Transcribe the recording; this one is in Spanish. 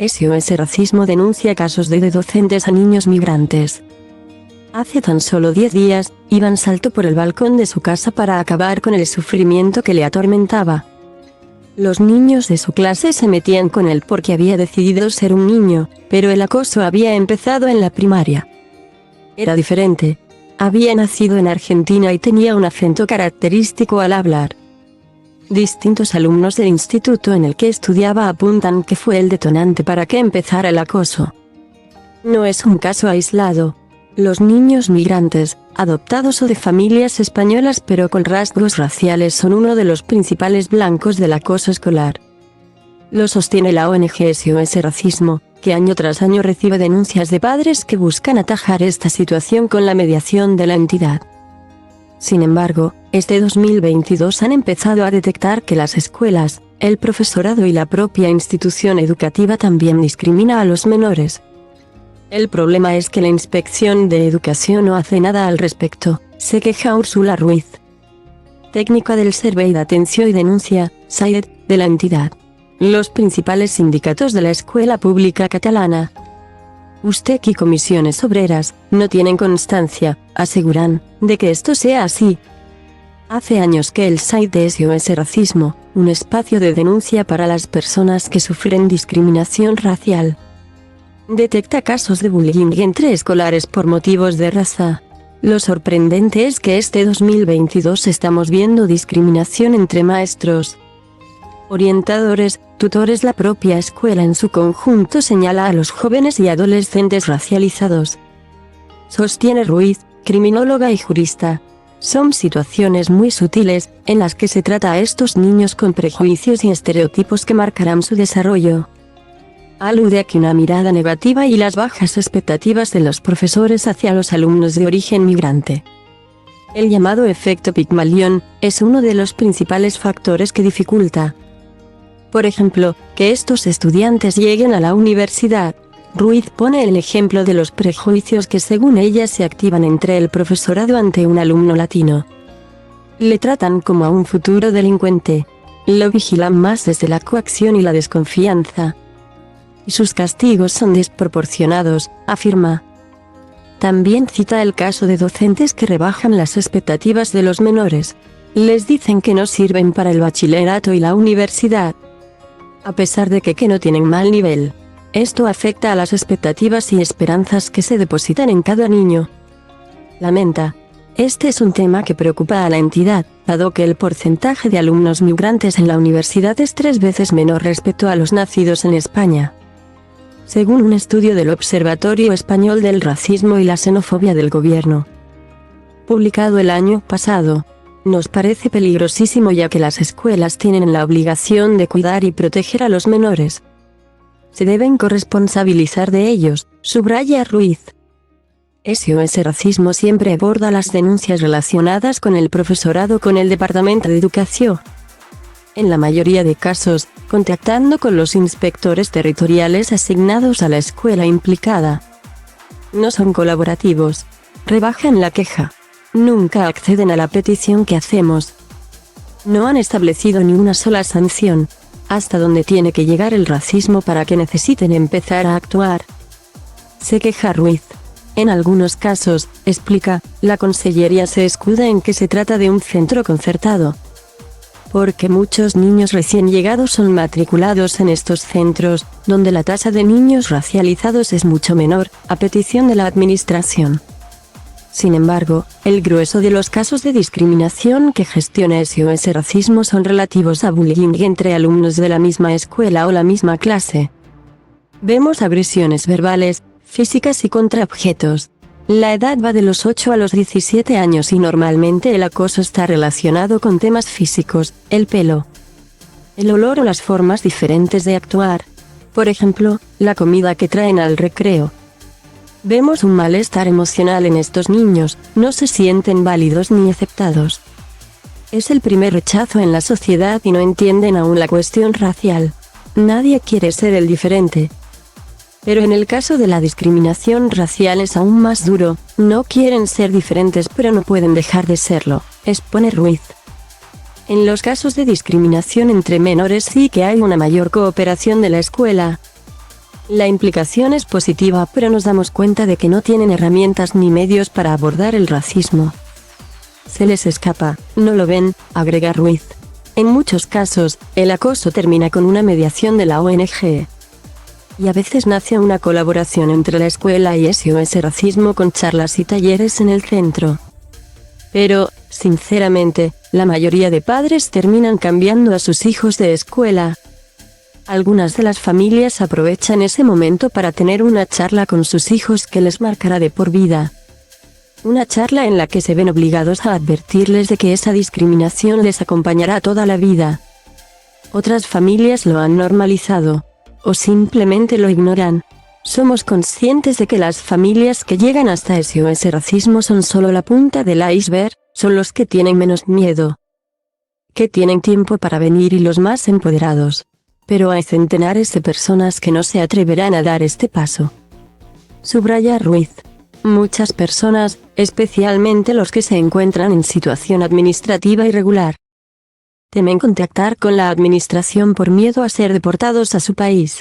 SOS Racismo denuncia casos de docentes a niños migrantes. Hace tan solo 10 días, Iván saltó por el balcón de su casa para acabar con el sufrimiento que le atormentaba. Los niños de su clase se metían con él porque había decidido ser un niño, pero el acoso había empezado en la primaria. Era diferente. Había nacido en Argentina y tenía un acento característico al hablar. Distintos alumnos del instituto en el que estudiaba apuntan que fue el detonante para que empezara el acoso. No es un caso aislado. Los niños migrantes, adoptados o de familias españolas pero con rasgos raciales, son uno de los principales blancos del acoso escolar. Lo sostiene la ONG SOS Racismo, que año tras año recibe denuncias de padres que buscan atajar esta situación con la mediación de la entidad. Sin embargo, este 2022 han empezado a detectar que las escuelas, el profesorado y la propia institución educativa también discrimina a los menores. El problema es que la Inspección de Educación no hace nada al respecto, se queja Úrsula Ruiz, técnica del Servei d'Atenció y Denuncia, SAID, de la entidad. Los principales sindicatos de la escuela pública catalana, USTEC y comisiones obreras, no tienen constancia, aseguran, de que esto sea así. Hace años que el SAID de SOS Racismo, un espacio de denuncia para las personas que sufren discriminación racial, detecta casos de bullying entre escolares por motivos de raza. Lo sorprendente es que este 2022 estamos viendo discriminación entre maestros, orientadores, tutores. La propia escuela en su conjunto señala a los jóvenes y adolescentes racializados. Sostiene Ruiz, criminóloga y jurista. Son situaciones muy sutiles, en las que se trata a estos niños con prejuicios y estereotipos que marcarán su desarrollo. Alude a que una mirada negativa y las bajas expectativas de los profesores hacia los alumnos de origen migrante, el llamado efecto Pigmalión, es uno de los principales factores que dificulta, por ejemplo, que estos estudiantes lleguen a la universidad. Ruiz pone el ejemplo de los prejuicios que según ella se activan entre el profesorado ante un alumno latino. Le tratan como a un futuro delincuente. Lo vigilan más desde la coacción y la desconfianza. Y sus castigos son desproporcionados, afirma. También cita el caso de docentes que rebajan las expectativas de los menores. Les dicen que no sirven para el bachillerato y la universidad, a pesar de que no tienen mal nivel. Esto afecta a las expectativas y esperanzas que se depositan en cada niño. Lamenta. Este es un tema que preocupa a la entidad, dado que el porcentaje de alumnos migrantes en la universidad es 3 veces menor respecto a los nacidos en España. Según un estudio del Observatorio Español del Racismo y la Xenofobia del Gobierno, publicado el año pasado, nos parece peligrosísimo ya que las escuelas tienen la obligación de cuidar y proteger a los menores. Se deben corresponsabilizar de ellos, subraya Ruiz. SOS Racismo siempre aborda las denuncias relacionadas con el profesorado con el Departamento de Educación. En la mayoría de casos, contactando con los inspectores territoriales asignados a la escuela implicada. No son colaborativos. Rebajan la queja. Nunca acceden a la petición que hacemos. No han establecido ni una sola sanción. ¿Hasta dónde tiene que llegar el racismo para que necesiten empezar a actuar?, se queja Ruiz. En algunos casos, explica, la consellería se escuda en que se trata de un centro concertado, porque muchos niños recién llegados son matriculados en estos centros, donde la tasa de niños racializados es mucho menor, a petición de la administración. Sin embargo, el grueso de los casos de discriminación que gestiona SOS Racismo son relativos a bullying entre alumnos de la misma escuela o la misma clase. Vemos agresiones verbales, físicas y contra objetos. La edad va de los 8 a los 17 años y normalmente el acoso está relacionado con temas físicos, el pelo, el olor o las formas diferentes de actuar. Por ejemplo, la comida que traen al recreo. Vemos un malestar emocional en estos niños, no se sienten válidos ni aceptados. Es el primer rechazo en la sociedad y no entienden aún la cuestión racial. Nadie quiere ser el diferente. Pero en el caso de la discriminación racial es aún más duro, no quieren ser diferentes pero no pueden dejar de serlo, expone Ruiz. En los casos de discriminación entre menores sí que hay una mayor cooperación de la escuela. La implicación es positiva, pero nos damos cuenta de que no tienen herramientas ni medios para abordar el racismo. Se les escapa, no lo ven, agrega Ruiz. En muchos casos, el acoso termina con una mediación de la ONG. Y a veces nace una colaboración entre la escuela y SOS Racismo con charlas y talleres en el centro. Pero, sinceramente, la mayoría de padres terminan cambiando a sus hijos de escuela. Algunas de las familias aprovechan ese momento para tener una charla con sus hijos que les marcará de por vida. Una charla en la que se ven obligados a advertirles de que esa discriminación les acompañará toda la vida. Otras familias lo han normalizado, o simplemente lo ignoran. Somos conscientes de que las familias que llegan hasta SOS Racismo son solo la punta del iceberg, son los que tienen menos miedo, que tienen tiempo para venir y los más empoderados. Pero hay centenares de personas que no se atreverán a dar este paso. Subraya Ruiz. Muchas personas, especialmente los que se encuentran en situación administrativa irregular, temen contactar con la administración por miedo a ser deportados a su país.